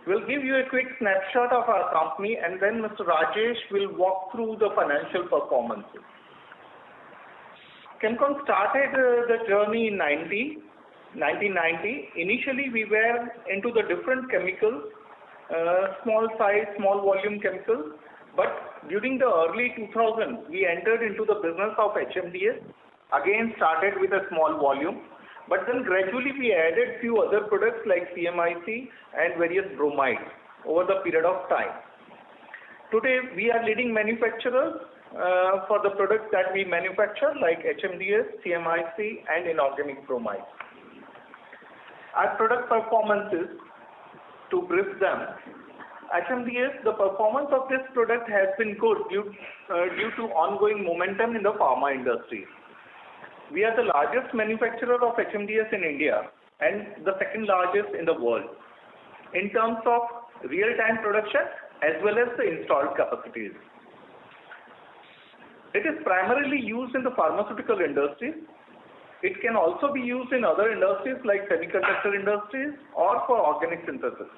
We'll give you a quick snapshot of our company, and then Mr. Rajesh will walk through the financial performances. Chemcon started the journey in 1990. Initially, we were into the different chemicals, small size, small volume chemicals. But during the early 2000s, we entered into the business of HMDS. Again, started with a small volume. But then gradually we added few other products like CMIC and various bromides over the period of time. Today, we are leading manufacturers for the products that we manufacture like HMDS, CMIC and inorganic bromide. Our product performances, to brief them, HMDS, the performance of this product has been good due to ongoing momentum in the pharma industry. We are the largest manufacturer of HMDS in India and the second largest in the world in terms of real-time production as well as the installed capacities. It is primarily used in the pharmaceutical industry. It can also be used in other industries like semiconductor industries or for organic synthesis.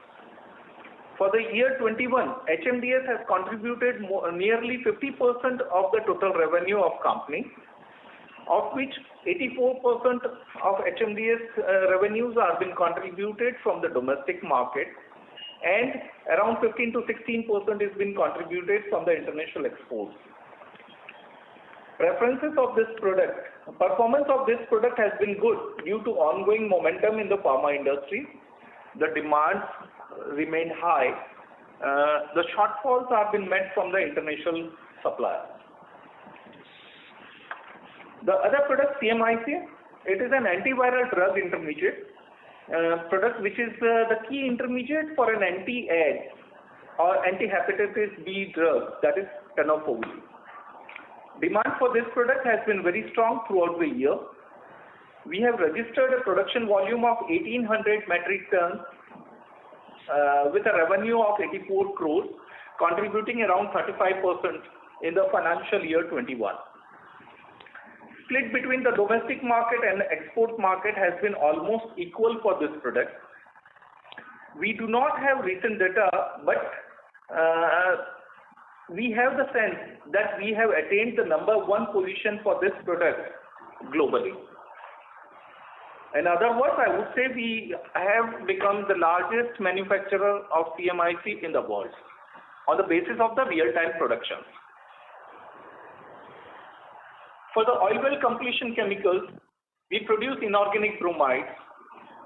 For the year 21, HMDS has contributed nearly 50% of the total revenue of company, of which 84% of HMDS revenues are being contributed from the domestic market and around 15 to 16% is being contributed from the international exports. Performance of this product has been good due to ongoing momentum in the pharma industry. The demands remain high. The shortfalls have been met from the international suppliers. The other product, CMIC, it is an antiviral drug intermediate product which is the key intermediate for an anti-AIDS or anti-hepatitis B drug, that is tenofovir. Demand for this product has been very strong throughout the year. We have registered a production volume of 1800 metric tons with a revenue of 84 crores, contributing around 35% in the financial year 21. Split between the domestic market and the export market has been almost equal for this product. We do not have recent data, but we have the sense that we have attained the #1 position for this product globally. In other words, I would say we have become the largest manufacturer of CMIC in the world on the basis of the real-time production. For the oil well completion chemicals, we produce inorganic bromides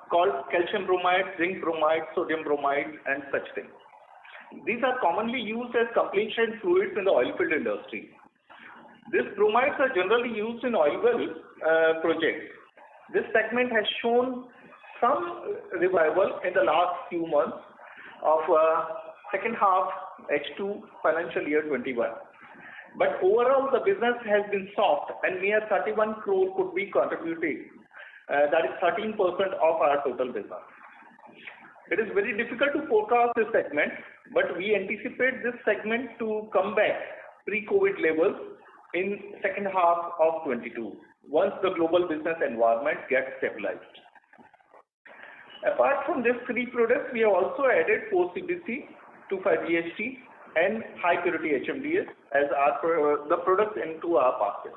called calcium bromide, zinc bromide, sodium bromide, and such things. These are commonly used as completion fluids in the oil field industry. These bromides are generally used in oil well projects. This segment has shown some revival in the last few months of second half H2 financial year 21. But overall, the business has been soft and near 31 crore could be contributed. That is 13% of our total business. It is very difficult to forecast this segment, but we anticipate this segment to come back pre-COVID levels in second half of 22 once the global business environment gets stabilized. Apart from these three products, we have also added 4-CBC, 2,5-DHT and high purity HMDS as the products into our basket.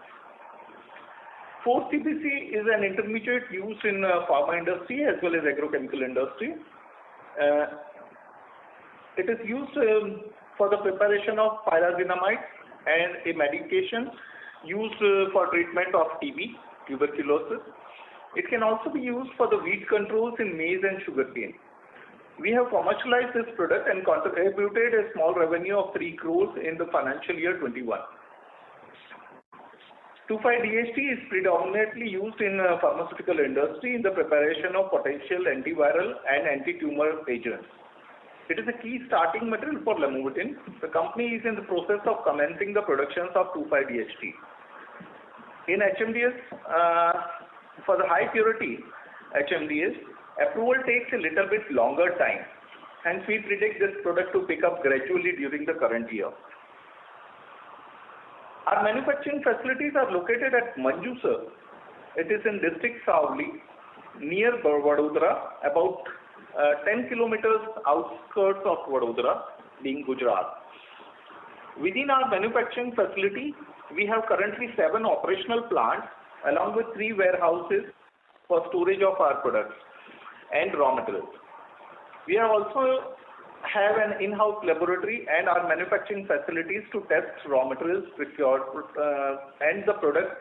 4-CBC is an intermediate used in pharma industry as well as agrochemical industry. It is used for the preparation of pyrazinamide and a medication used for treatment of TB, tuberculosis. It can also be used for the weed controls in maize and sugarcane. We have commercialized this product and contributed a small revenue of 3 crores in the financial year 21. 2,5-DHT is predominantly used in pharmaceutical industry in the preparation of potential antiviral and anti-tumor agents. It is a key starting material for lamivudine. The company is in the process of commencing the productions of 2,5-DHT. In HMDS, for the high purity HMDS, approval takes a little bit longer time, hence we predict this product to pick up gradually during the current year. Our manufacturing facilities are located at Manjusar. It is in district Savli, near Vadodara, about 10 kilometers outskirts of Vadodara, being Gujarat. Within our manufacturing facility, we have currently 7 operational plants along with 3 warehouses for storage of our products and raw materials. We also have an in-house laboratory and our manufacturing facilities to test raw materials procured and the products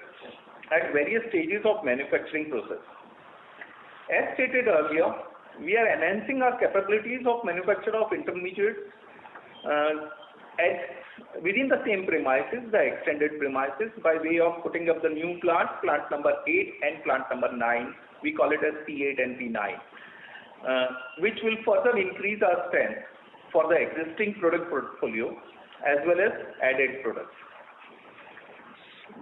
at various stages of manufacturing process. As stated earlier, we are enhancing our capabilities of manufacture of intermediates within the same premises, the extended premises, by way of putting up the new plants, plant number 8 and plant number 9. We call it as P8 and P9, which will further increase our strength for the existing product portfolio as well as added products.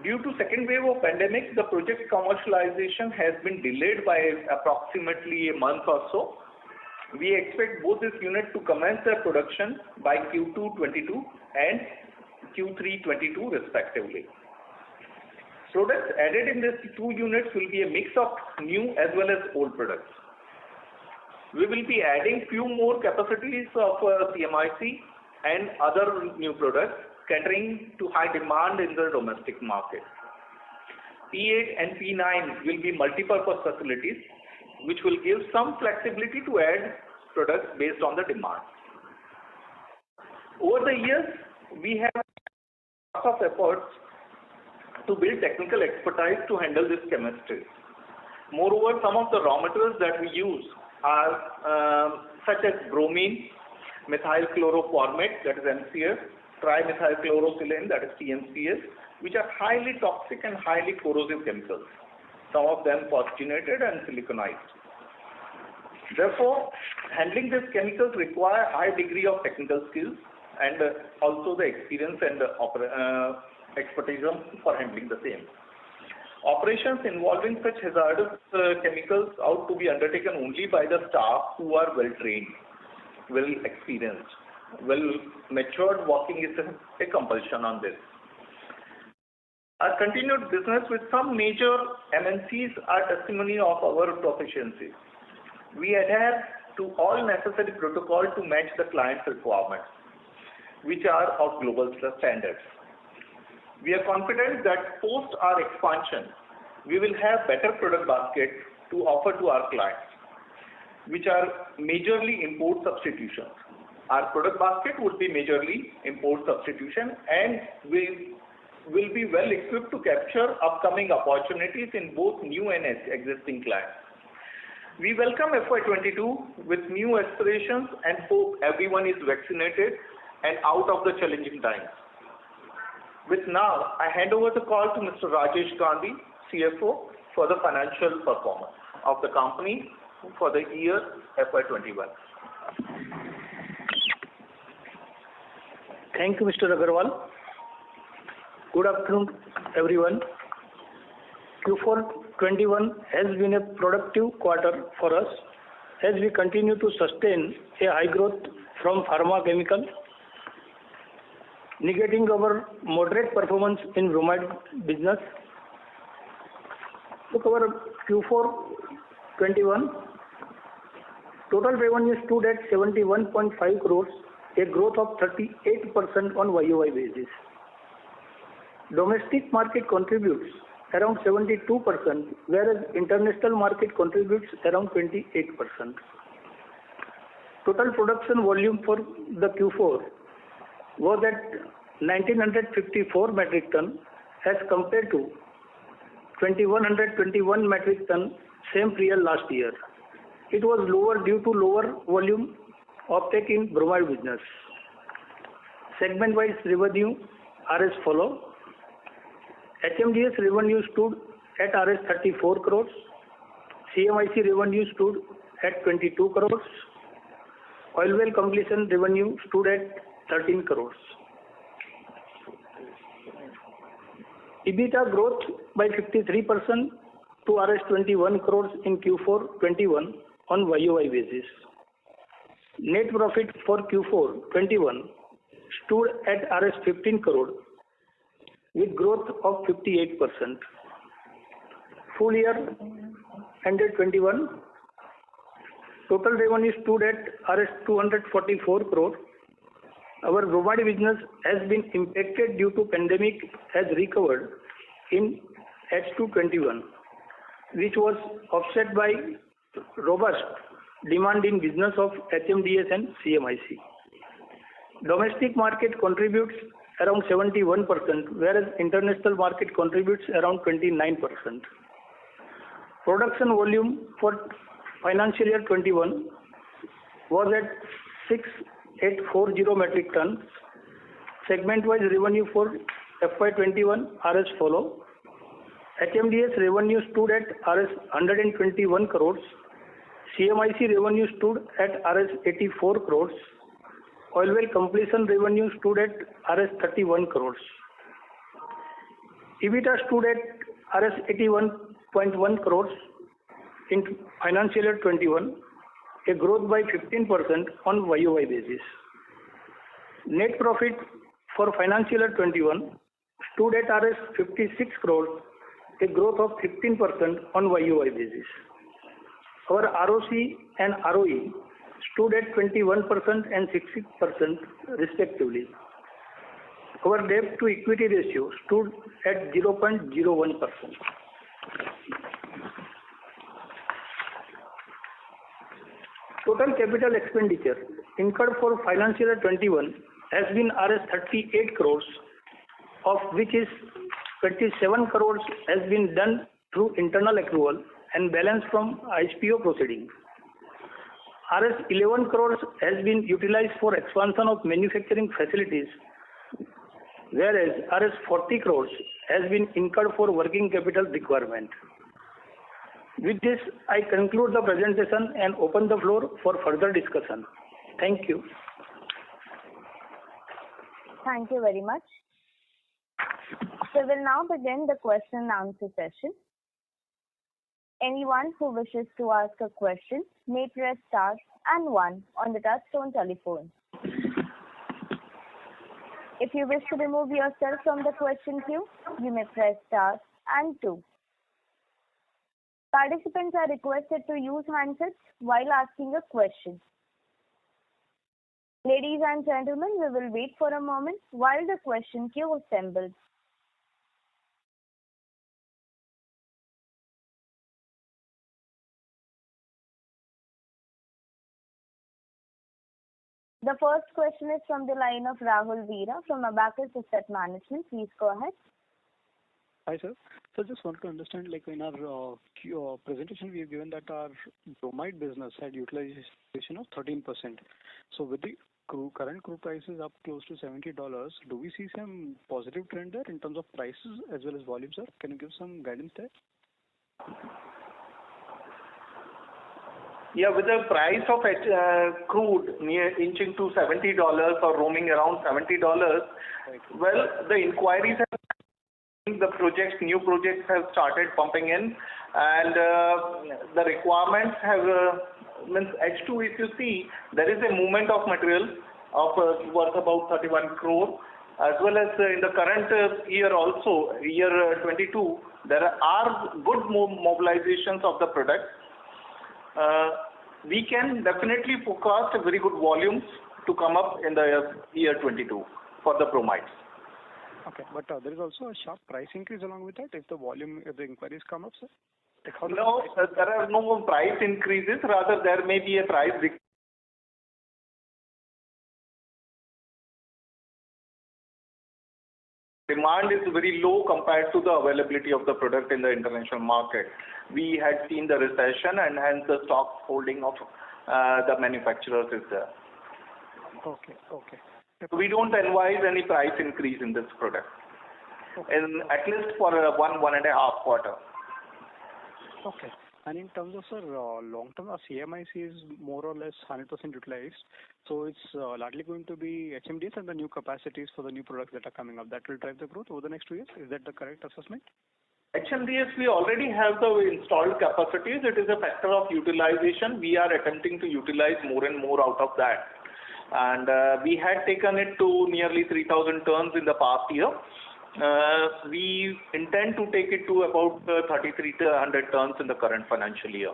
Due to second wave of pandemic, the project commercialization has been delayed by approximately a month or so. We expect both these units to commence their production by Q2 22 and Q3 22 respectively. Products added in these 2 units will be a mix of new as well as old products. We will be adding few more capacities of CMIC and other new products catering to high demand in the domestic market. P8 and P9 will be multi-purpose facilities which will give some flexibility to add products based on the demand. Over the years, we have lots of efforts to build technical expertise to handle this chemistry. Moreover, some of the raw materials that we use are such as bromine, methyl chloroformate, that is MCF, trimethylchlorosilane, that is TMCS, which are highly toxic and highly corrosive chemicals, some of them phosphonated and siliconized. Therefore, handling these chemicals require high degree of technical skills and also the experience and expertise for handling the same. Operations involving such hazardous chemicals ought to be undertaken only by the staff who are well trained, well experienced, well matured. Working is a compulsion on this. Our continued business with some major MNCs are testimony of our proficiency. We adhere to all necessary protocol to match the client's requirements, which are of global standards. We are confident that post our expansion, we will have better product basket to offer to our clients, which are majorly import substitutions. Our product basket would be majorly import substitution, and we will be well equipped to capture upcoming opportunities in both new and existing clients. We welcome FY22 with new aspirations and hope everyone is vaccinated and out of the challenging times. With now, I hand over the call to Mr. Rajesh Gandhi, CFO, for the financial performance of the company for the year FY21. Thank you, Mr. Agarwal. Good afternoon, everyone. Q4 21 has been a productive quarter for us as we continue to sustain a high growth from pharma chemical, negating our moderate performance in bromide business. Look, our Q4 21 total revenue stood at 71.5 crores, a growth of 38% on YOY basis. Domestic market contributes around 72%, whereas international market contributes around 28%. Total production volume for the Q4 was at 1954 metric ton as compared to 2121 metric ton same period last year. It was lower due to lower volume uptake in bromide business. Segment-wise revenue are as follow. HMDS revenue stood at Rs 34 crores. CMIC revenue stood at 22 crores. Oil well completion revenue stood at 13 crores. EBITDA growth by 53% to Rs 21 crores in Q4 21 on YOY basis. Net profit for Q4 21 stood at Rs 15 crore with growth of 58%. Full year ended 21, Total revenue stood at Rs 244 crore. Our bromide business has been impacted due to pandemic, has recovered in H2 21, which was offset by robust demand in business of HMDS and CMIC. Domestic market contributes around 71%, whereas international market contributes around 29%. Production volume for financial year 21 was at 6,840 metric tons. Segment-wise revenue for FY21 are as follow. HMDS revenue stood at Rs 121 crores. CMIC revenue stood at Rs 84 crores. Oil well completion revenue stood at Rs 31 crores. EBITDA stood at Rs 81.1 crores in financial year 21, a growth by 15% on YOY basis. Net profit for financial year 21 stood at Rs 56 crores, a growth of 15% on YOY basis. Our ROC and ROE stood at 21% and 60% respectively. Our debt to equity ratio stood at 0.01%. Total capital expenditure incurred for financial year 21 has been Rs 38 crores, of which is 27 crores has been done through internal accrual and balance from IPO proceedings. Rs 11 crores has been utilized for expansion of manufacturing facilities, whereas Rs 40 crores has been incurred for working capital requirement. With this, I conclude the presentation and open the floor for further discussion. Thank you. Thank you very much. We will now begin the question and answer session. Anyone who wishes to ask a question may press star and 1 on the touchtone telephone. If you wish to remove yourself from the question queue, you may press star and 2. Participants are requested to use handsets while asking a question. Ladies and gentlemen, we will wait for a moment while the question queue assembles. The first question is from the line of Rahul Veera from Abacus Asset Management. Please go ahead. Hi, sir. So just want to understand, like in our presentation, we have given that our bromide business had utilization of 13%. So with the current crude prices up close to $70, do we see some positive trend there in terms of prices as well as volume, sir? Can you give some guidance there? Yeah, with the price of crude inching to $70 or roaming around $70, well, the inquiries have, the projects, new projects have started pumping in, and the requirements have, means H2, if you see, there is a movement of material of worth about 31 crore, as well as in the current year also, year 22, there are good mobilizations of the product. We can definitely forecast very good volumes to come up in the year 22 for the bromides. Okay, but there is also a sharp price increase along with that if the inquiries come up, sir? Like no, there are no price increases. Rather, there may be a price decrease. Demand is very low compared to the availability of the product in the international market. We had seen the recession, and hence the stock holding of the manufacturers is there. Okay. We don't advise any price increase in this product, in at least for 1.5 quarter. Okay. And in terms of, sir, long term, our CMIC is more or less 100% utilized. So it's largely going to be HMDS and the new capacities for the new products that are coming up. That will drive the growth over the next 2 years. Is that the correct assessment? HMDS, we already have the installed capacities. It is a factor of utilization. We are attempting to utilize more and more out of that. And we had taken it to nearly 3,000 tons in the past year. We intend to take it to about 3,300 tons in the current financial year.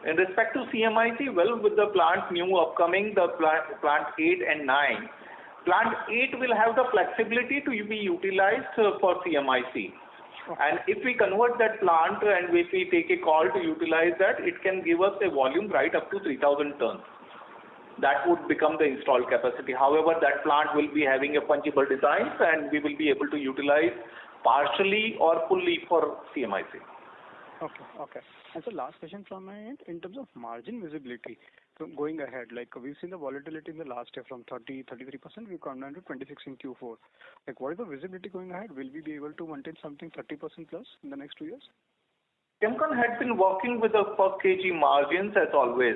In respect to CMIC, well, with the plant new upcoming, the plant 8 and 9, plant 8 will have the flexibility to be utilized for CMIC. And if we convert that plant and if we take a call to utilize that, it can give us a volume right up to 3,000 tons. That would become the installed capacity. However, that plant will be having a fungible designs and we will be able to utilize partially or fully for CMIC. Okay. And so last question from my end, in terms of margin visibility, so going ahead, like we've seen the volatility in the last year from 33%, we've come down to 26 in Q4. Like what is the visibility going ahead? Will we be able to maintain something 30% plus in the next 2 years? Chemcon had been working with the per kg margins as always.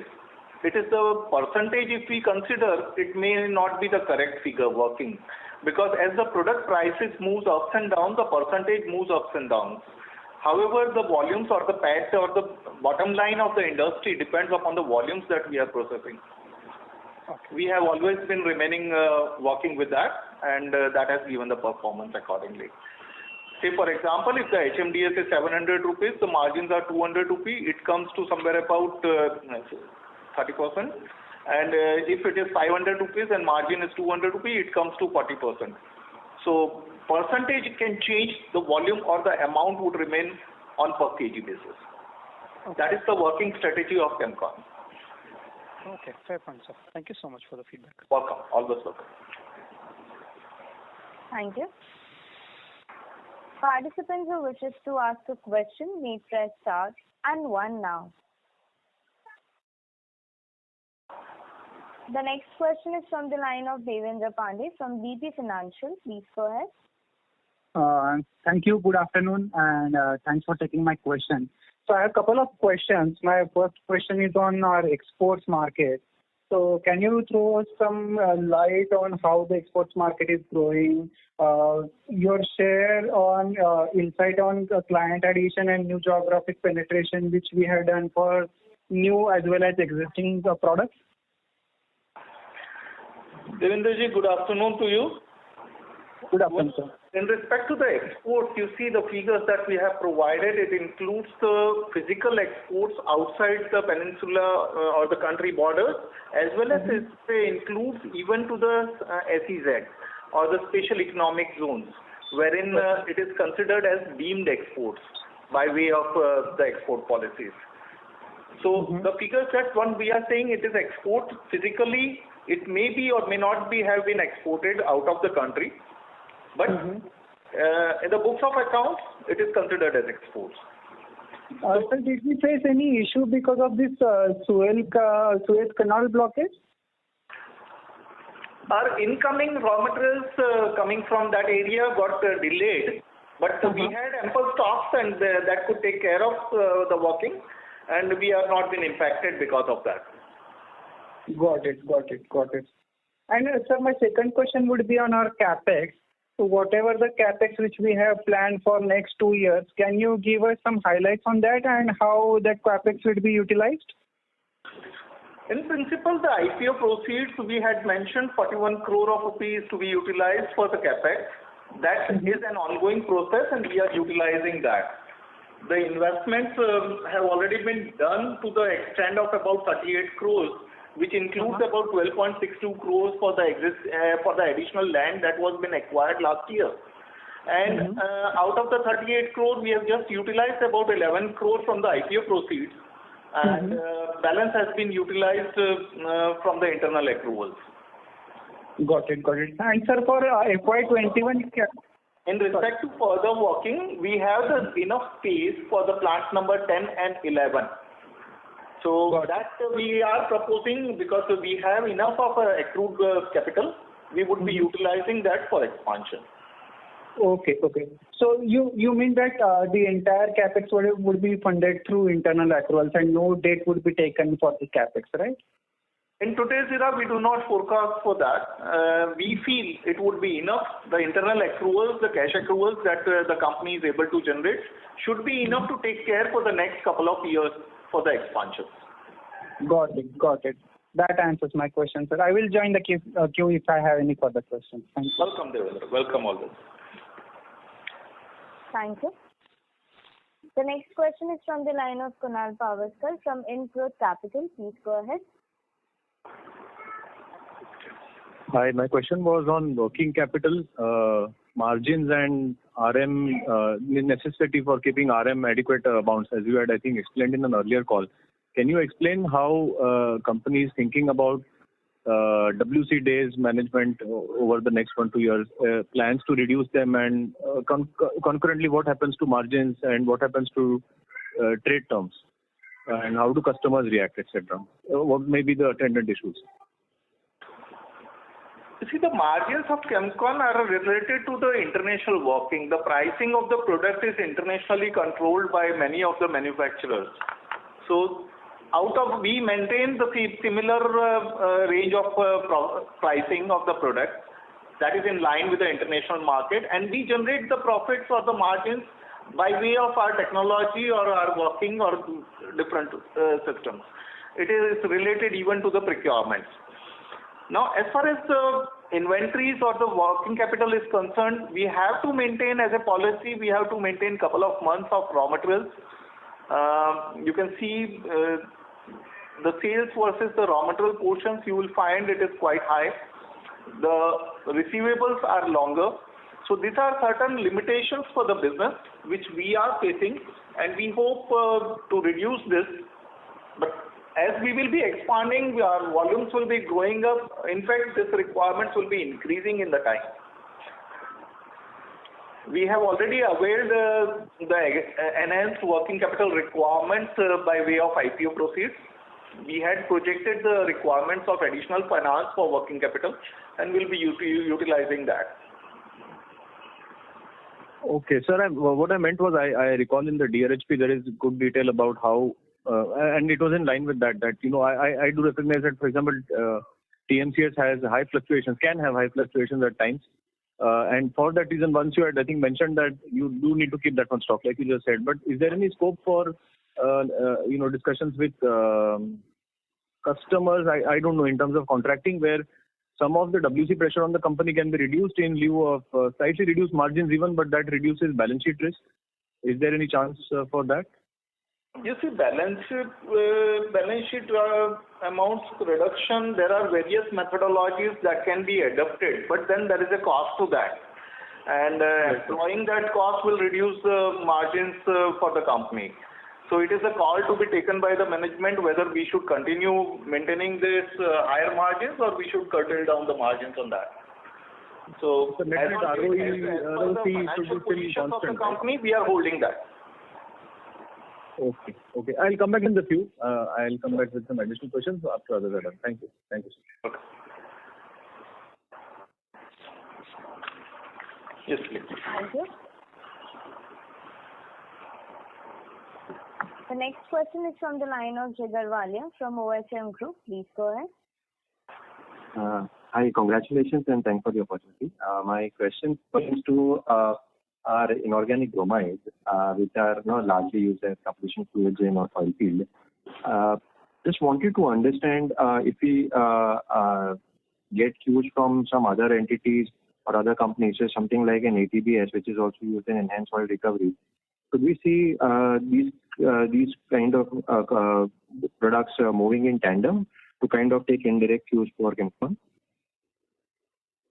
It is the percentage if we consider, it may not be the correct figure working. Because as the product prices moves ups and downs, the percentage moves ups and downs. However, the volumes or the PAT or the bottom line of the industry depends upon the volumes that we are processing. Okay. We have always been remaining working with that, and that has given the performance accordingly. Say for example, if the HMDS is 700 rupees, the margins are 200 rupees, it comes to somewhere about 30%. And if it is 500 rupees and margin is 200 rupees, it comes to 40%. So percentage can change, the volume or the amount would remain on per kg basis. Okay. That is the working strategy of Chemcon. Okay, fair point, sir. Thank you so much for the feedback. Welcome, always welcome. Thank you. Participants who wishes to ask a question may press star and 1 now. The next question is from the line of Devendra Pandey from BP Financial. Please go ahead. Thank you. Good afternoon, and thanks for taking my question. So I have a couple of questions. My first question is on our exports market. So can you throw some light on how the exports market is growing? Your share on insight on the client addition and new geographic penetration, which we have done for new as well as existing products? Devendraji, good afternoon to you. Good afternoon, sir. In respect to the exports, you see the figures that we have provided, it includes the physical exports outside the peninsula or the country borders, as well as it includes even to the SEZ or the special economic zones, wherein it is considered as deemed exports by way of the export policies. So the figures that one we are saying it is export physically, it may be or may not be have been exported out of the country, but in the books of accounts, it is considered as exports. Sir, did we face any issue because of this Suez Canal blockage? Our incoming raw materials coming from that area got delayed, but we had ample stocks and that could take care of the working, and we have not been impacted because of that. Got it. And sir, my second question would be on our capex. So whatever the capex which we have planned for next 2 years, can you give us some highlights on that and how that capex would be utilized? In principle, the IPO proceeds we had mentioned 41 crore of rupees to be utilized for the capex. That is an ongoing process and we are utilizing that. The investments have already been done to the extent of about 38 crores, which includes about 12.62 crores for the additional land that was been acquired last year. And out of the 38 crores, we have just utilized about 11 crores from the IPO proceeds, and balance has been utilized from the internal accruals. Got it. And sir, for FY21, in respect to further working, we have enough space for the plant number 10 and 11. So that we are proposing, because we have enough of accrued capital, we would be utilizing that for expansion. Okay. So you mean that the entire capex would be funded through internal accruals and no debt would be taken for the capex, right? In today's era, we do not forecast for that. We feel it would be enough. The internal accruals, the cash accruals that the company is able to generate should be enough to take care for the next couple of years for the expansion. Got it. That answers my question, sir. I will join the queue if I have any further questions. Thank you. Welcome, Devendra. Welcome always. Thank you. The next question is from the line of Kunal Pavaskar from InCrowd Capital. Please go ahead. Hi, my question was on working capital, margins and RM, necessity for keeping RM adequate amounts, as you had, I think, explained in an earlier call. Can you explain how company is thinking about WC days management over the next 1-2 years, plans to reduce them, and concurrently what happens to margins and what happens to trade terms, and how do customers react, etc. What may be the attendant issues? You see, the margins of Chemcon are related to the international working. The pricing of the product is internationally controlled by many of the manufacturers. So we maintain the similar range of pricing of the product that is in line with the international market, and we generate the profits or the margins by way of our technology or our working or different systems. It is related even to the procurements. Now, as far as the inventories or the working capital is concerned, we have to maintain as a policy, we have to maintain couple of months of raw materials. You can see the sales versus the raw material portions, you will find it is quite high. The receivables are longer. So these are certain limitations for the business which we are facing, and we hope to reduce this. But as we will be expanding, our volumes will be growing up. In fact, these requirements will be increasing in the time. We have already availed the enhanced working capital requirements by way of IPO proceeds. We had projected the requirements of additional finance for working capital, and will be utilizing that. Okay, sir. What I meant was, I recall in the DRHP there is good detail about how, and it was in line with that. I do recognize that, for example, TMCS has high fluctuations, can have high fluctuations at times, and for that reason, once you had, I think, mentioned that you do need to keep that on stock, like you just said. But is there any scope for discussions with customers? I don't know, in terms of contracting, where some of the WC pressure on the company can be reduced in lieu of slightly reduced margins even, but that reduces balance sheet risk. Is there any chance for that? You see, balance sheet amounts reduction, there are various methodologies that can be adopted, but then there is a cost to that. And employing that cost will reduce the margins for the company. So it is a call to be taken by the management whether we should continue maintaining this higher margins or we should curtail down the margins on that. So as for the financial position of the company, we are holding that. Okay. I'll come back in the queue. I'll come back with some additional questions after others are done. Thank you. Sir. Okay. Yes, please. Thank you. The next question is from the line of Jigar Walia from OHM Group. Please go ahead. Hi, congratulations and thanks for the opportunity. My question pertains to our inorganic bromides, which are largely used as completion fluids in our oil field. Just wanted to understand if we get cues from some other entities or other companies, so something like an ATBS, which is also used in enhanced oil recovery. Could we see these kind of products moving in tandem to kind of take indirect cues for Chemcon?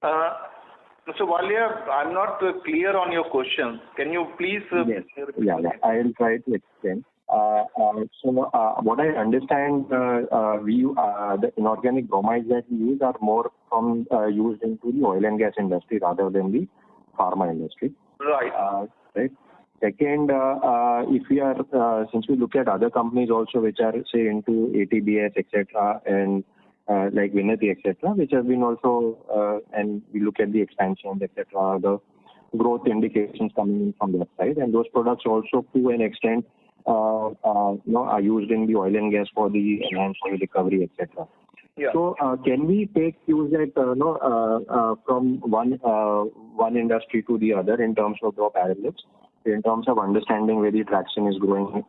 Mr. Walia, I'm not clear on your question. Can you please? Yes. Yeah, I will try to explain. So what I understand, the inorganic bromides that we use are more used into the oil and gas industry rather than the pharma industry. Right. Right. Second, if we are, since we look at other companies also which are, say, into ATBS, etc., and like Vinati, etc., which have been also, and we look at the expansions, etc., the growth indications coming in from that side, and those products also, to an extent, are used in the oil and gas for the enhanced oil recovery, etc. Yeah. So, can we take cues that from one industry to the other in terms of the parallels, in terms of understanding where the traction is growing?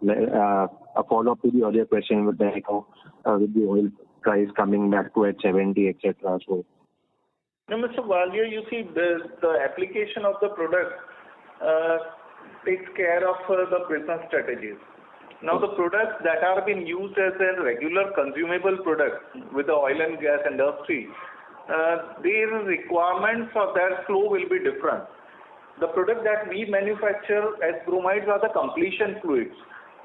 A follow-up to the earlier question with the oil price coming back to at 70, etc. So, no, Mr. Walia, you see the application of the product. takes care of the business strategies. Now, the products that are being used as a regular consumable product with the oil and gas industry, their requirements for their flow will be different. The product that we manufacture as bromides are the completion fluids.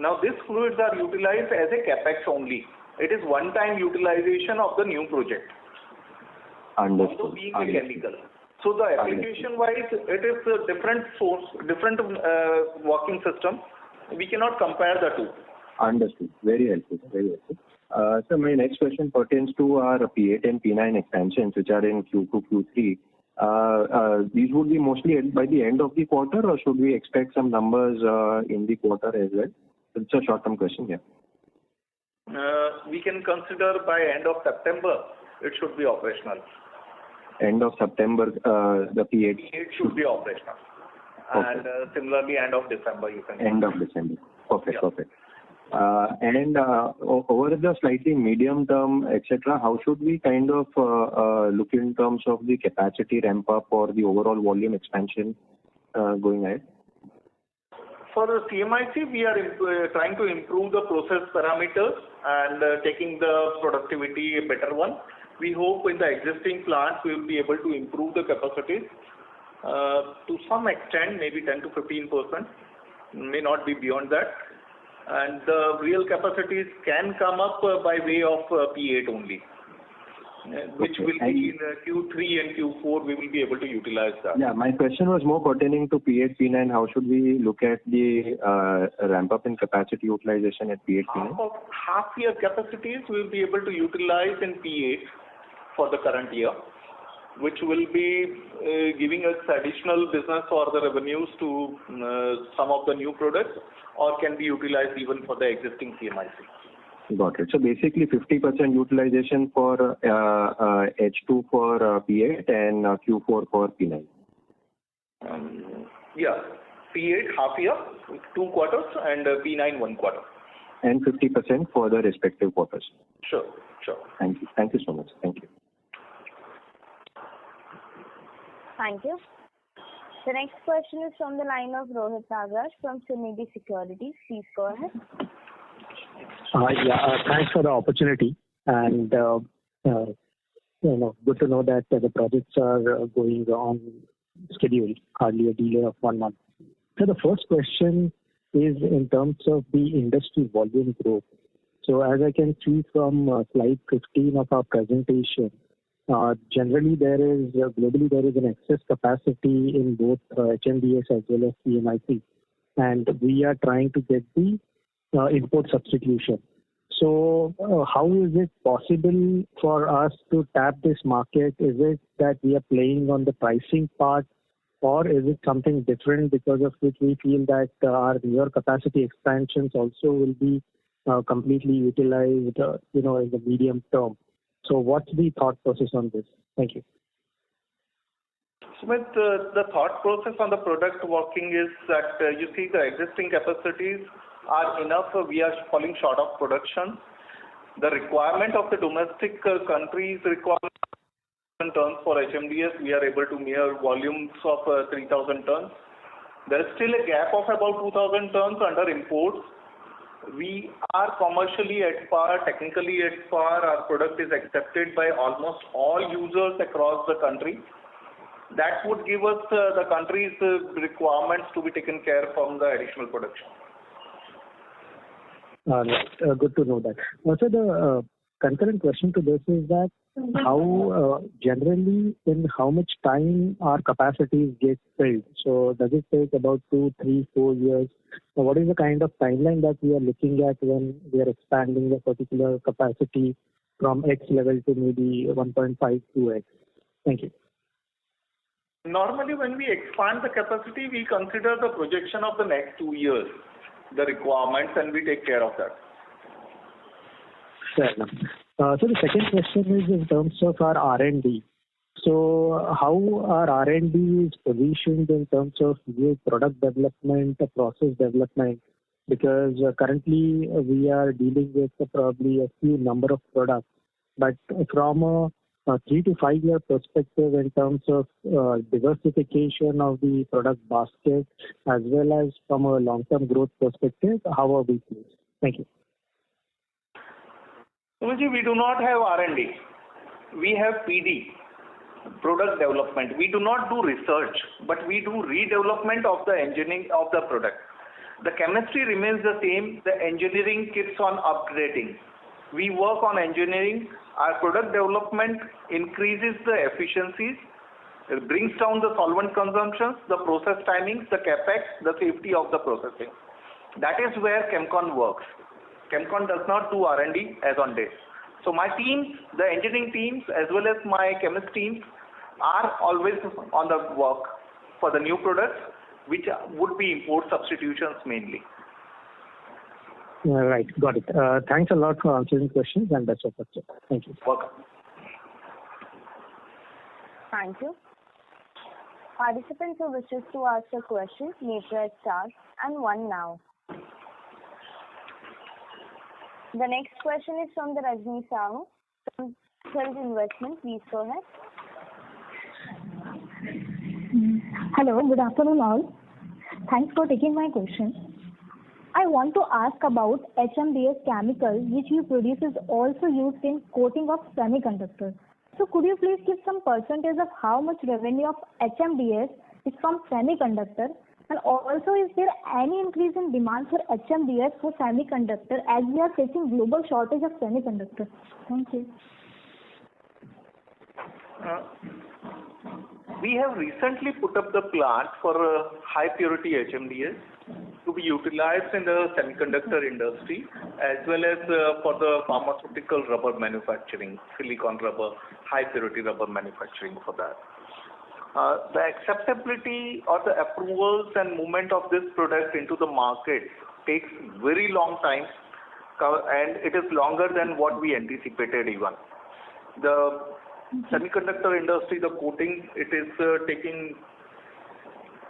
Now, these fluids are utilized as a capex only. It is one-time utilization of the new project. Understood. Also being a chemical. So the application-wise, it is a different source, different working system. We cannot compare the two. Understood. Very helpful. Very helpful. So my next question pertains to our P8 and P9 expansions, which are in Q2, Q3. These would be mostly by the end of the quarter, or should we expect some numbers in the quarter as well? It's a short-term question here. We can consider by end of September, it should be operational. End of September, the P8? P8 should be operational. Okay. And similarly, end of December, you can. End of December. Perfect, Yeah. perfect. And over the slightly medium term, etc., how should we kind of look in terms of the capacity ramp up or the overall volume expansion going ahead? For the CMIC, we are trying to improve the process parameters and taking the productivity a better one. We hope in the existing plants we will be able to improve the capacities to some extent, maybe 10 to 15%, may not be beyond that. And the real capacities can come up by way of P8 only, which will be in Q3 and Q4, we will be able to utilize that. Yeah, my question was more pertaining to P8, P9. How should we look at the ramp up in capacity utilization at P8, P9? Half year capacities we will be able to utilize in P8 for the current year, which will be giving us additional business or the revenues to some of the new products, or can be utilized even for the existing CMIC. Got it. So basically 50% utilization for H2 for P8 and Q4 for P9. Yeah, P8 half year, 2 quarters, and P9 1 quarter. And 50% for the respective quarters. Sure, sure. Thank you. Thank you so much. Thank you. Thank you. The next question is from the line of Rohit Nagraj from Sunidhi Securities. Please go ahead. Thanks for the opportunity, and good to know that the projects are going on schedule, hardly a delay of 1 month. So the first question is in terms of the industry volume growth. So as I can see from slide 15 of our presentation, generally globally there is an excess capacity in both HMDS as well as CMIC, and we are trying to get the import substitution. So how is it possible for us to tap this market? Is it that we are playing on the pricing part, or is it something different because of which we feel that our newer capacity expansions also will be completely utilized in the medium term? So what's the thought process on this? Thank you. Sumit, the thought process on the product working is that you see the existing capacities are enough. We are falling short of production. The requirement of the domestic countries requirement tons for HMDS, we are able to near volumes of 3,000 tons. There is still a gap of about 2,000 tons under imports. We are commercially at par, technically at par. Our product is accepted by almost all users across the country. That would give us the country's requirements to be taken care from the additional production. Good to know that. Also, the concurrent question to this is that how generally in how much time our capacities get filled? So does it take about 2, 3, 4 years? So what is the kind of timeline that we are looking at when we are expanding a particular capacity from X level to maybe 1.5, 2X? Thank you. Normally, when we expand the capacity, we consider the projection of the next 2 years, the requirements, and we take care of that. Fair enough. So the second question is in terms of our R&D. So how our R&D is positioned in terms of new product development, process development? Because currently we are dealing with probably a few number of products, but from a 3 to 5 year perspective in terms of diversification of the product basket as well as from a long-term growth perspective, how are we placed? Thank you. Sumanji, we do not have R&D. We have PD, product development. We do not do research, but we do redevelopment of the engineering of the product. The chemistry remains the same. The engineering keeps on upgrading. We work on engineering. Our product development increases the efficiencies, it brings down the solvent consumptions, the process timings, the capex, the safety of the processing. That is where Chemcon works. Chemcon does not do R&D as on date. So my teams, the engineering teams as well as my chemist teams are always on the work for the new products, which would be import substitutions mainly. Right, got it. Thanks a lot for answering questions and best of luck. Thank you. Welcome. Thank you. Participants who wishes to ask a question may press star and 1 now. The next question is from the Rajni Sahu from Health Investment. Please go ahead. Hello, good afternoon all. Thanks for taking my question. I want to ask about HMDS chemical which you produce is also used in coating of semiconductors. So could you please give some percentage of how much revenue of HMDS is from semiconductor, and also is there any increase in demand for HMDS for semiconductor as we are facing global shortage of semiconductors? Thank you. We have recently put up the plant for high purity HMDS to be utilized in the semiconductor industry as well as for the pharmaceutical rubber manufacturing, silicon rubber, high purity rubber manufacturing for that. The acceptability or the approvals and movement of this product into the market takes very long time, and it is longer than what we anticipated even. The semiconductor industry, the coating, it is taking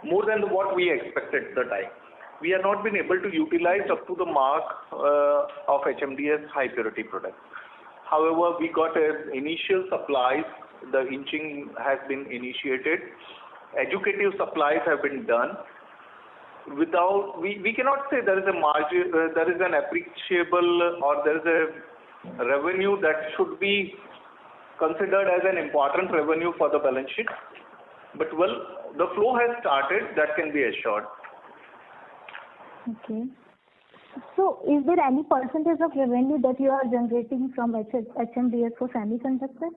more than what we expected at the time. We have not been able to utilize up to the mark of HMDS high purity products. However, we got initial supplies. The inching has been initiated. Educative supplies have been done. We cannot say there is a margin, there is an appreciable or there is a revenue that should be considered as an important revenue for the balance sheet. But well, the flow has started, that can be assured. Okay. So is there any percentage of revenue that you are generating from HMDS for semiconductor?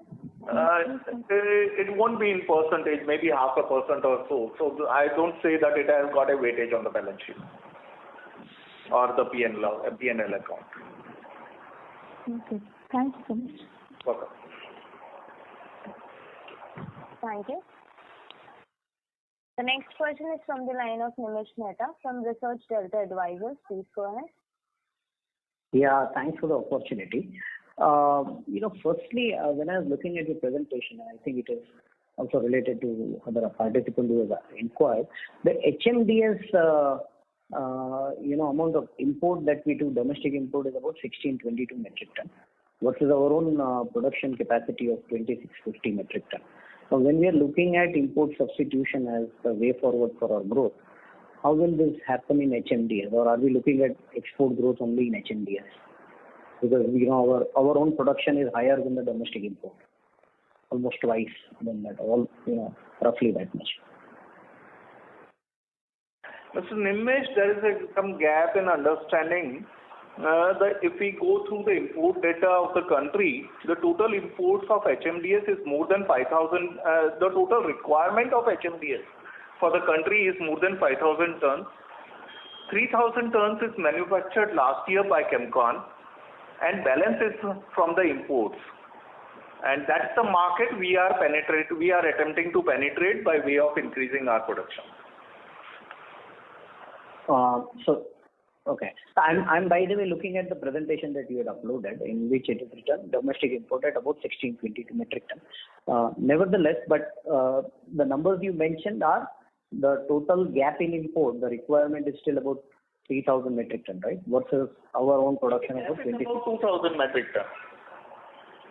It won't be in percentage, maybe 0.5% or so. So I don't say that it has got a weightage on the balance sheet or the P&L account. Okay. Thanks so much. Welcome. Thank you. The next question is from the line of Nimish Mehta from Research Delta Advisors. Please go ahead. Yeah, thanks for the opportunity. Firstly, when I was looking at your presentation, I think it is also related to other participants who have inquired, the HMDS, amount of import that we do, domestic import, is about 1622 metric ton, versus our own production capacity of 2650 metric ton. So when we are looking at import substitution as the way forward for our growth, how will this happen in HMDS, or are we looking at export growth only in HMDS? Because our own production is higher than the domestic import, almost twice than that, roughly that much. Mr. Nimish, there is some gap in understanding. That if we go through the import data of the country, the total imports of HMDS is more than 5,000. The total requirement of HMDS for the country is more than 5,000 tons. 3,000 tons is manufactured last year by Chemcon, and balance is from the imports. And that's the market we are attempting to penetrate by way of increasing our production. Okay. I'm by the way looking at the presentation that you had uploaded, in which it is written domestic import at about 1622 metric ton. Nevertheless, but the numbers you mentioned are the total gap in import. The requirement is still about 3,000 metric ton, right? Versus our own production about 2,000 metric ton.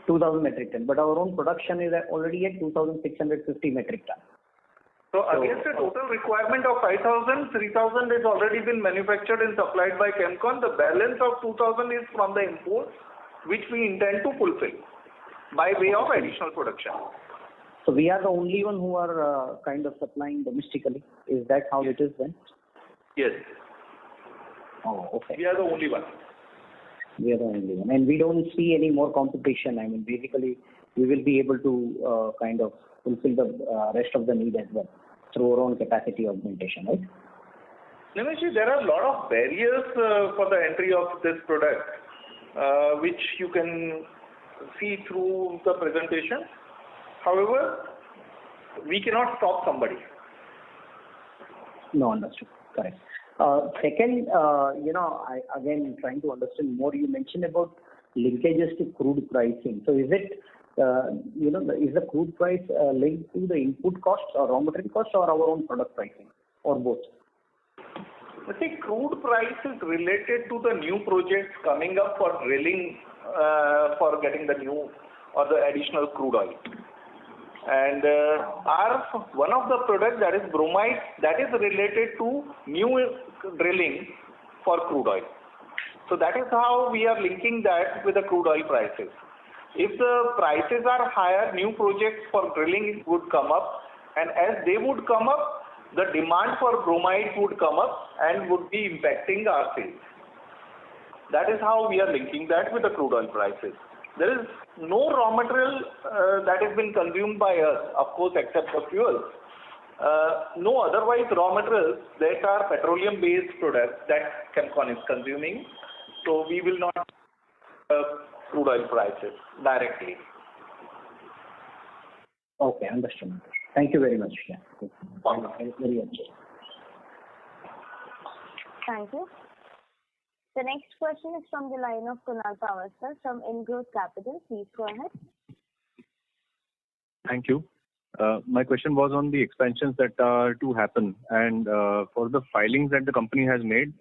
2,000 metric ton, but our own production is already at 2,650 metric ton. So against a total requirement of 5,000, 3,000 has already been manufactured and supplied by Chemcon. The balance of 2,000 is from the imports, which we intend to fulfill by way of additional production. So we are the only one who are kind of supplying domestically. Is that how it is then? Yes. Oh, okay. We are the only one. We are the only one. And we don't see any more competition. I mean, basically, we will be able to kind of fulfill the rest of the need as well through our own capacity augmentation, right? Nimesh, there are a lot of barriers for the entry of this product, which you can see through the presentation. However, we cannot stop somebody. No, understood. Correct. Second, I again trying to understand more. You mentioned about linkages to crude pricing. So is it, is the crude price linked to the input costs or raw material costs or our own product pricing, or both? I think crude price is related to the new projects coming up for drilling, for getting the new or the additional crude oil. And one of the products, that is bromide, that is related to new drilling for crude oil. So that is how we are linking that with the crude oil prices. If the prices are higher, new projects for drilling would come up, and as they would come up, the demand for bromide would come up and would be impacting our sales. That is how we are linking that with the crude oil prices. There is no raw material that has been consumed by us, of course, except for fuel. No otherwise raw materials that are petroleum-based products that Chemcon is consuming. So we will not crude oil prices directly. Okay, understood. Thank you very much. Yeah. Very much. Thank you. The next question is from the line of Kunal Pawasar from Ingrowth Capital. Please go ahead. Thank you. My question was on the expansions that are to happen, and for the filings that the company has made,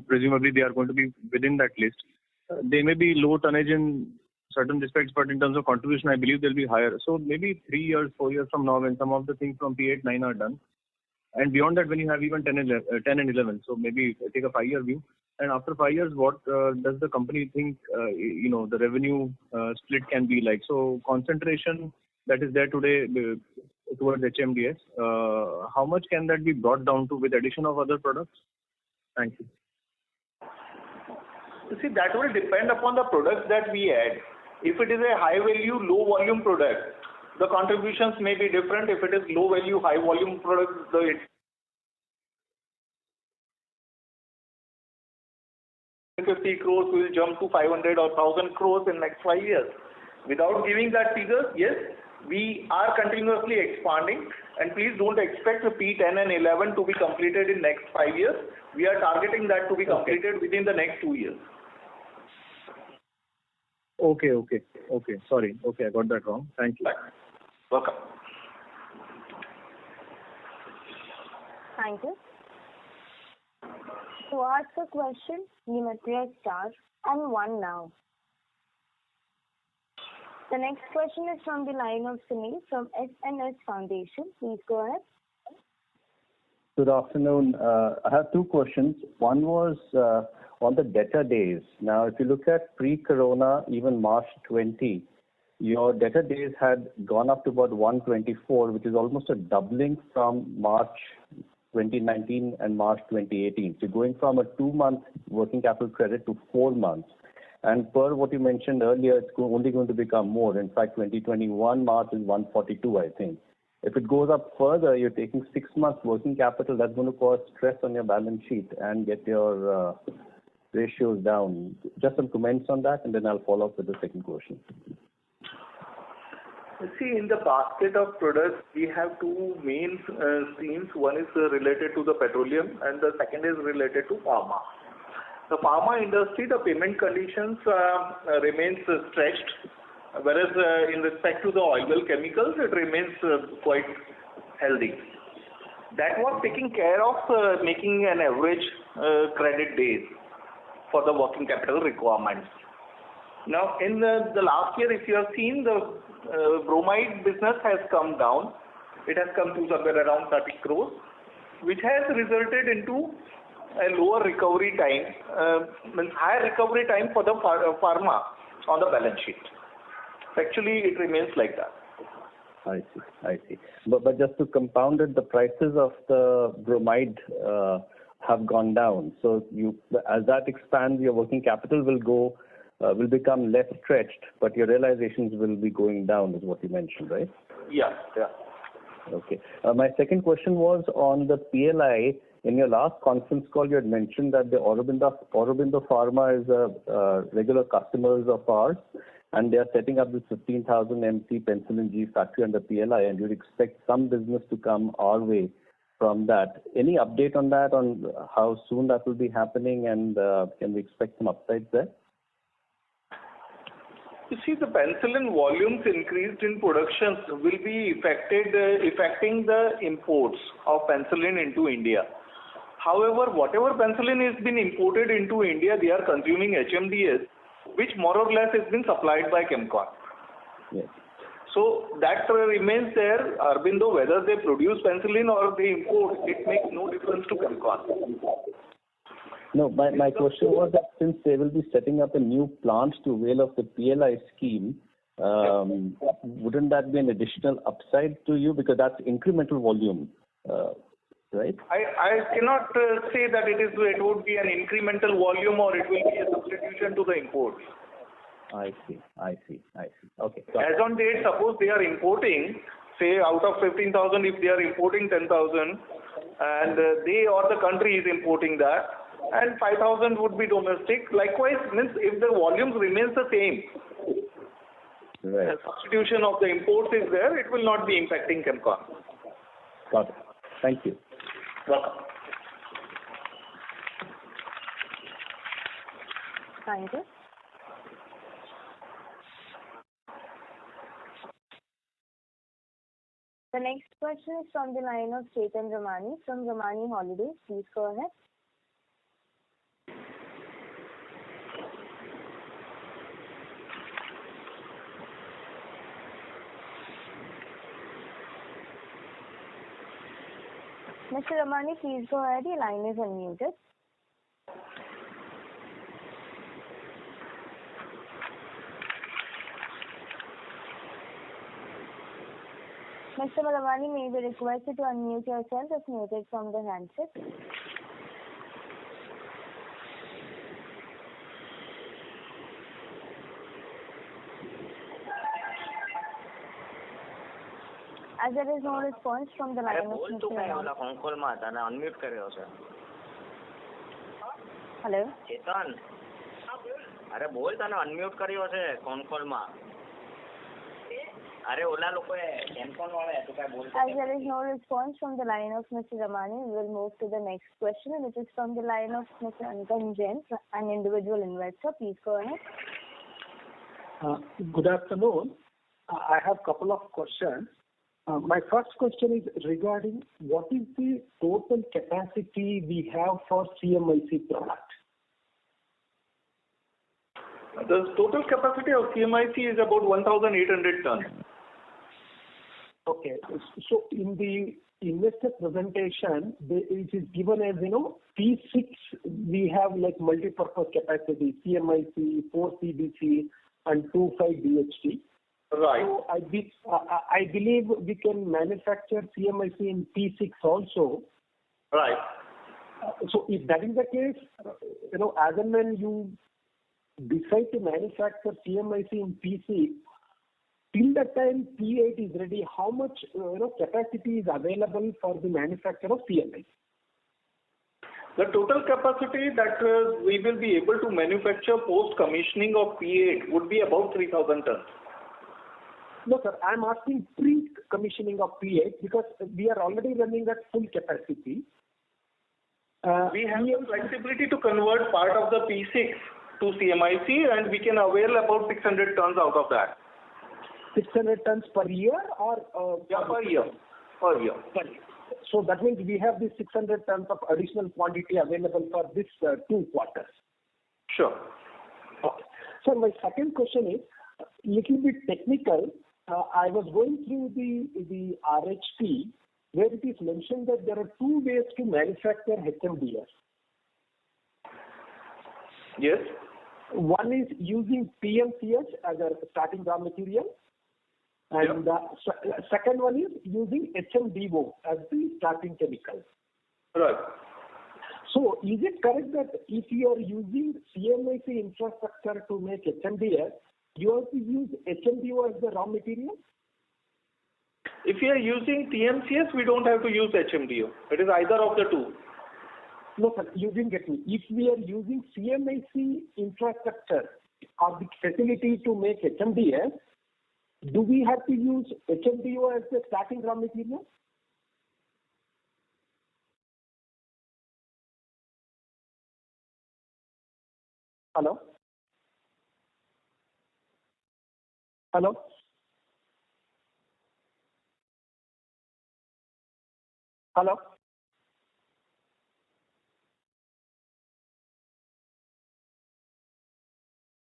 presumably they are going to be within that list. They may be low tonnage in certain respects, but in terms of contribution, I believe they'll be higher. So maybe 3 years, 4 years from now, when some of the things from P8, 9 are done, and beyond that, when you have even 10 and 11, so maybe take a 5-year view. And after 5 years, what does the company think, the revenue split can be like? So concentration that is there today towards HMDS, how much can that be brought down to with addition of other products? Thank you. You see, that will depend upon the products that we add. If it is a high value, low volume product, the contributions may be different. If it is low value, high volume product, the 50 crores will jump to 500 or 1,000 crores in next 5 years. Without giving that figure, yes, we are continuously expanding, and please don't expect the P10 and 11 to be completed in next 5 years. We are targeting that to be completed within the next 2 years. Okay. Sorry. Okay, I got that wrong. Thank you. Welcome. Thank you. To ask a question, you may press star and 1 now. The next question is from the line of Sunil from SNS Foundation. Please go ahead. Good afternoon. I have 2 questions. One was on the debtor days. Now, if you look at pre-corona, even March 20, your debtor days had gone up to about 124, which is almost a doubling from March 2019 and March 2018. So going from a 2-month working capital credit to 4 months. And per what you mentioned earlier, it's only going to become more. In fact, 2021 March is 142, I think. If it goes up further, you're taking 6 months working capital. That's going to cause stress on your balance sheet and get your ratios down. Just some comments on that, and then I'll follow up with the second question. See, in the basket of products, we have 2 main streams. One is related to the petroleum, and the second is related to pharma. The pharma industry, the payment conditions remains stretched, whereas in respect to the oil well chemicals, it remains quite healthy. That was taking care of making an average credit days for the working capital requirements. Now, in the last year, if you have seen, the bromide business has come down. It has come to somewhere around 30 crores, which has resulted into a lower recovery time, means higher recovery time for the pharma on the balance sheet. Actually, it remains like that. I see. But just to compound it, the prices of the bromide have gone down. So as that expands, your working capital will become less stretched, but your realizations will be going down, is what you mentioned, right? Yeah. Okay. My second question was on the PLI. In your last conference call, you had mentioned that the Aurobindo Pharma is a regular customers of ours, and they are setting up this 15,000 MC penicillin G factory under PLI, and you'd expect some business to come our way from that. Any update on that, on how soon that will be happening, and can we expect some upsides there? You see, the penicillin volumes increased in production will be affecting the imports of penicillin into India. However, whatever penicillin has been imported into India, they are consuming HMDS, which more or less has been supplied by Chemcon. Yes. So that remains there. Aurobindo, whether they produce penicillin or they import, it makes no difference to Chemcon. No, my question was that since they will be setting up a new plant to avail of the PLI scheme, wouldn't that be an additional upside to you, because that's incremental volume, right? I cannot say that it would be an incremental volume or it will be a substitution to the imports. I see. Okay. As on date, suppose they are importing, say out of 15,000, if they are importing 10,000, and they or the country is importing that, and 5,000 would be domestic. Likewise, means if the volumes remains the same, right, the substitution of the imports is there, it will not be impacting Chemcon. Got it. Thank you. Welcome. Thank you. The next question is from the line of Chetan Ramani from Ramani Holidays. Please go ahead. Mr. Ramani, please go ahead. Your line is unmuted. Mr. Ramani, may be requested to unmute yourself if muted from the handset. As there is no response from the line of Mr. Ramani. Hello? ચેતન અરે બોલ તને unmute કર્યો છે phone call માં અરે ઓલા લોકોએ કેમ્પોન વાળા તો કાઈ બોલતા As there is no response from the line of Mr. Ramani, we will move to the next question, which is from the line of Mr. Ankan Jain, an individual investor. Please go ahead. Good afternoon. I have a couple of questions. My first question is regarding what is the total capacity we have for CMIC product? The total capacity of CMIC is about 1,800 tons. Okay. So in the investor presentation, it is given as, P6, we have like multi-purpose capacity, CMIC, 4-CBC, and 2,5-DHT. Right. So I believe we can manufacture CMIC in P6 also. Right. So if that is the case, as and when you decide to manufacture CMIC in P6, till the time P8 is ready, how much capacity is available for the manufacture of CMIC? The total capacity that we will be able to manufacture post commissioning of P8 would be about 3,000 tons. No, sir. I'm asking pre-commissioning of P8 because we are already running at full capacity. We have the flexibility to convert part of the P6 to CMIC, and we can avail about 600 tons out of that. 600 tons per year or? Yeah, per year. Per year. So that means we have this 600 tons of additional quantity available for this 2 quarters. Sure. Okay. So my second question is little bit technical. I was going through the RHP where it is mentioned that there are two ways to manufacture HMDS. Yes. One is using PMCS as a starting raw material, and the second one is using HMDO as the starting chemical. Right. So is it correct that if you are using CMIC infrastructure to make HMDS, you have to use HMDO as the raw material? If you are using TMCS, we don't have to use HMDO. It is either of the two. No, sir, you didn't get me. If we are using CMIC infrastructure or the facility to make HMDS, do we have to use HMDO as the starting raw material? Hello? Hello? Hello?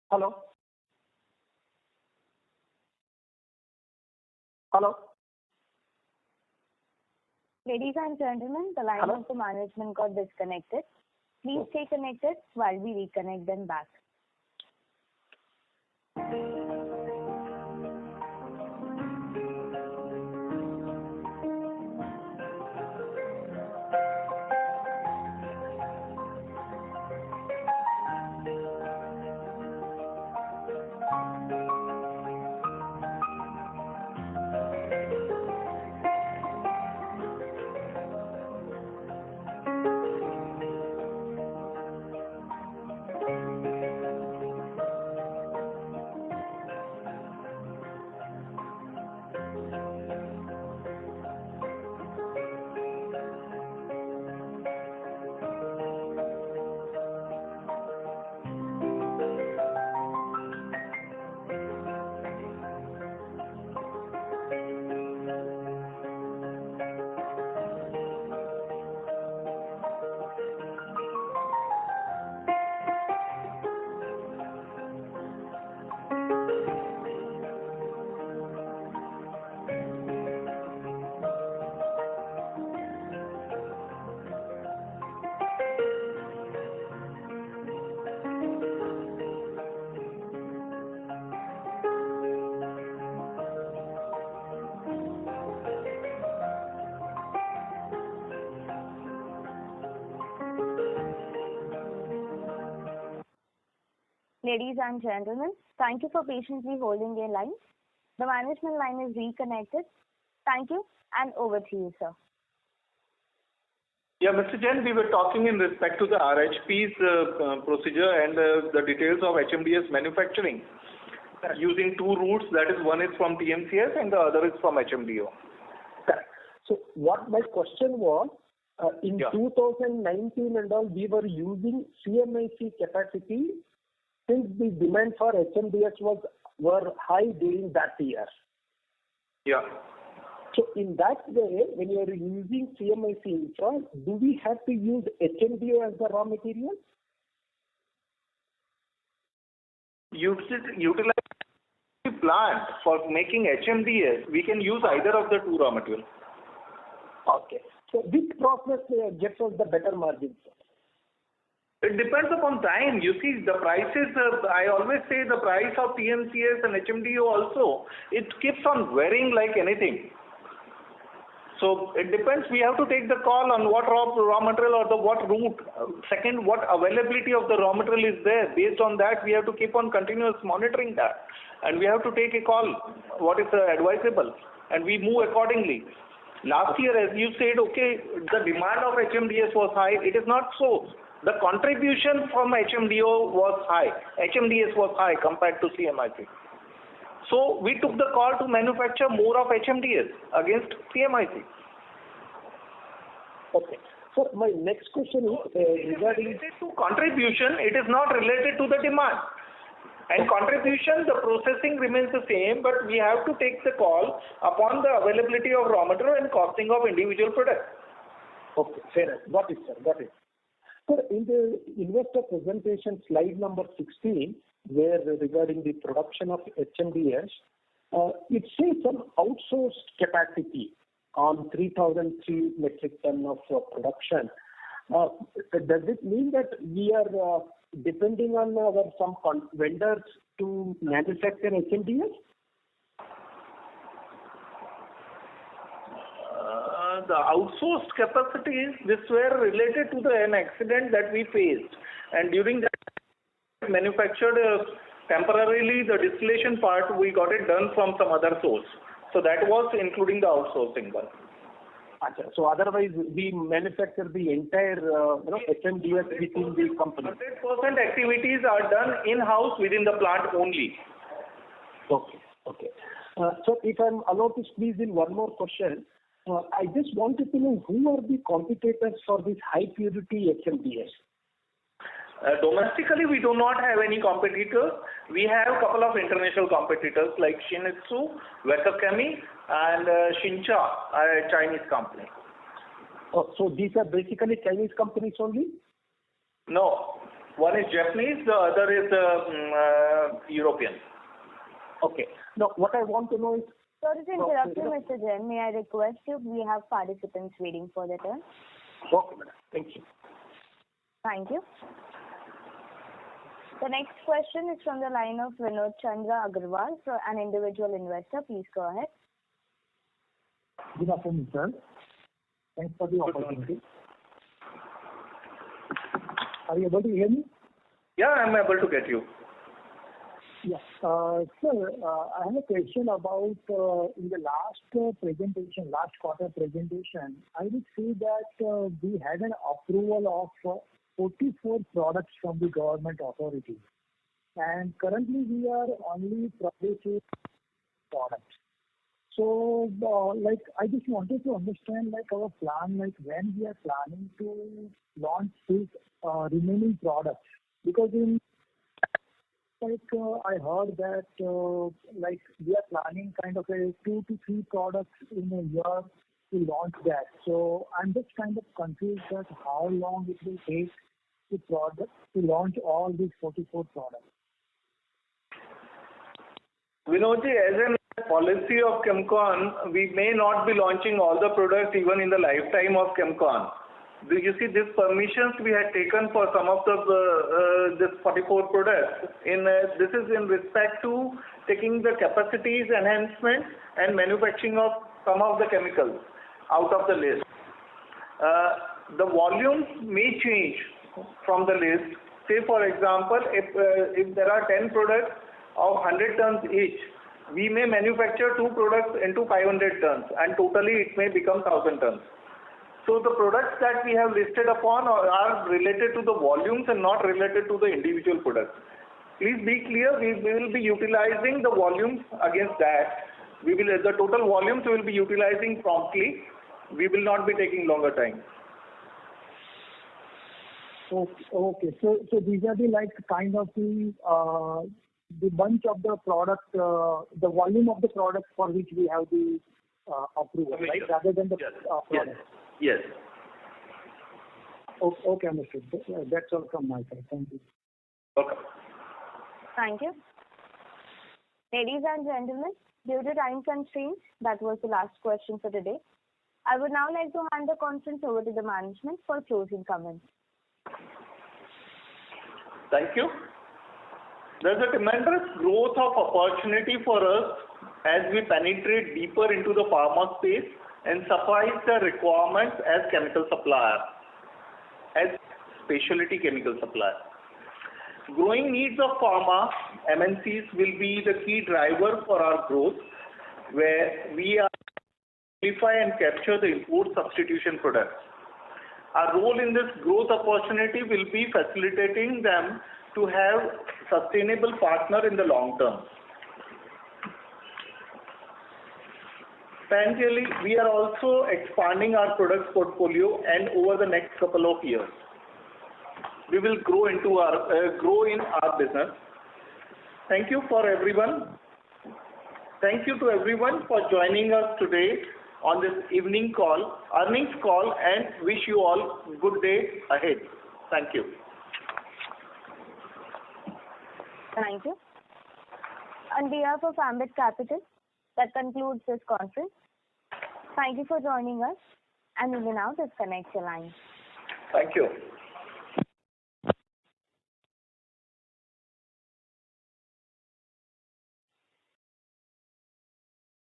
Hello? Hello? Ladies and gentlemen, the line of the management got disconnected. Please stay connected while we reconnect them back. Ladies and gentlemen, thank you for patiently holding your line. The management line is reconnected. Thank you, and over to you, sir. Yeah, Mr. Jain, we were talking in respect to the RHP's procedure and the details of HMDS manufacturing using two routes. That is, one is from TMCS and the other is from HMDO. Correct. So what my question was, in 2019 and all, we were using CMIC capacity since the demand for HMDS were high during that year. Yeah. So in that way, when you are using CMIC infra, do we have to use HMDO as the raw material? Utilize the plant for making HMDS, we can use either of the two raw materials. Okay. So which process gets us the better margins? It depends upon time. You see, the prices, I always say the price of TMCS and HMDO also, it keeps on varying like anything. So it depends. We have to take the call on what raw material or what route. Second, what availability of the raw material is there. Based on that, we have to keep on continuous monitoring that. And we have to take a call, what is advisable. And we move accordingly. Last year, as you said, okay, the demand of HMDS was high. It is not so. The contribution from HMDO was high. HMDS was high compared to CMIC. So we took the call to manufacture more of HMDS against CMIC. Okay. So my next question is regarding related to contribution. It is not related to the demand. And contribution, the processing remains the same, but we have to take the call upon the availability of raw material and costing of individual products. Okay, fair enough. Got it, sir. Got it. So in the investor presentation, slide number 16, where regarding the production of HMDS, it says some outsourced capacity on 3,003 metric ton of production. Does it mean that we are depending on some vendors to manufacture HMDS? The outsourced capacities, this were related to an accident that we faced, and during that manufactured temporarily the distillation part, we got it done from some other source. So that was including the outsourcing one. Achha. So otherwise we manufacture the entire HMDS within the company. 100% activities are done in-house within the plant only. Okay. So if I'm allowed to squeeze in one more question, I just wanted to know who are the competitors for this high purity HMDS? Domestically, we do not have any competitors. We have a couple of international competitors like Shin-Etsu, Wesser-Chemie, and Shincha, a Chinese company. Oh, so these are basically Chinese companies only? No, one is Japanese, the other is European. Okay. Now, what I want to know is... Sorry to interrupt you, Mr. Jain. May I request you? We have participants waiting for their turn. Okay, madam. Thank you. Thank you. The next question is from the line of Vinod Chandra Agarwal, an individual investor. Please go ahead. Good afternoon, sir. Thanks for the opportunity. Are you able to hear me? Yeah, I'm able to get you. Yes. Sir, I have a question about in the last quarter presentation, I would say that we had an approval of 44 products from the government authority. And currently we are only producing products. So, I just wanted to understand, our plan, when we are planning to launch these remaining products. Because I heard that, we are planning kind of a 2 to 3 products in a year to launch that. So, I'm just kind of confused that how long it will take to launch all these 44 products. Vinodji, as a policy of Chemcon, we may not be launching all the products even in the lifetime of Chemcon. You see, these permissions we had taken for some of this 44 products. This is in respect to taking the capacities enhancement and manufacturing of some of the chemicals out of the list. The volumes may change from the list. Say, for example, if there are 10 products of 100 tons each, we may manufacture 2 products into 500 tons, and totally it may become 1,000 tons. So the products that we have listed upon are related to the volumes and not related to the individual products. Please be clear, we will be utilizing the volumes against that. The total volumes we will be utilizing promptly. We will not be taking longer time. Okay. So these are the kind of the bunch of the product, the volume of the product for which we have the approval, right? Rather than the product. Yes. Okay, understood. That's all from my side. Thank you. Okay. Thank you. Ladies and gentlemen, due to time constraints, that was the last question for today. I would now like to hand the conference over to the management for closing comments. Thank you. There's a tremendous growth of opportunity for us as we penetrate deeper into the pharma space and suffice the requirements as chemical supplier, as specialty chemical supplier. Growing needs of pharma MNCs will be the key driver for our growth, where we are identify and capture the import substitution products. Our role in this growth opportunity will be facilitating them to have sustainable partner in the long term. Parallelly, we are also expanding our products portfolio, and over the next couple of years, we will grow in our business. Thank you for everyone. Thank you to everyone for joining us today on this earnings call, and wish you all good day ahead. Thank you. Thank you. On behalf of Ambit Capital, that concludes this conference. Thank you for joining us, and you may now disconnect your lines. Thank you.